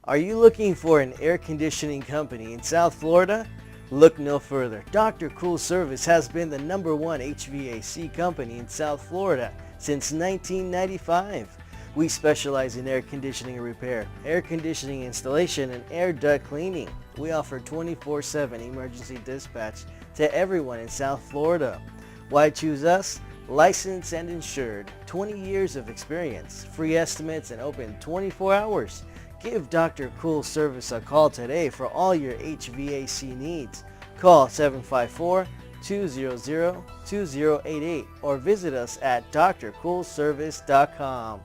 Are you looking for an air conditioning company in South Florida? Look no further. Dr. CoolService has been the #1 HVAC company in South Florida since 1995. We specialize in air conditioning repair, air conditioning installation, and air duct cleaning. We offer 24/7 emergency dispatch to everyone in South Florida. Why choose us? Licensed and insured, 20 years of experience, free estimates, and open 24 hours. Give Dr. CoolService a call today for all your HVAC needs. Call 754-200-2088 or visit us at drcoolservice.com.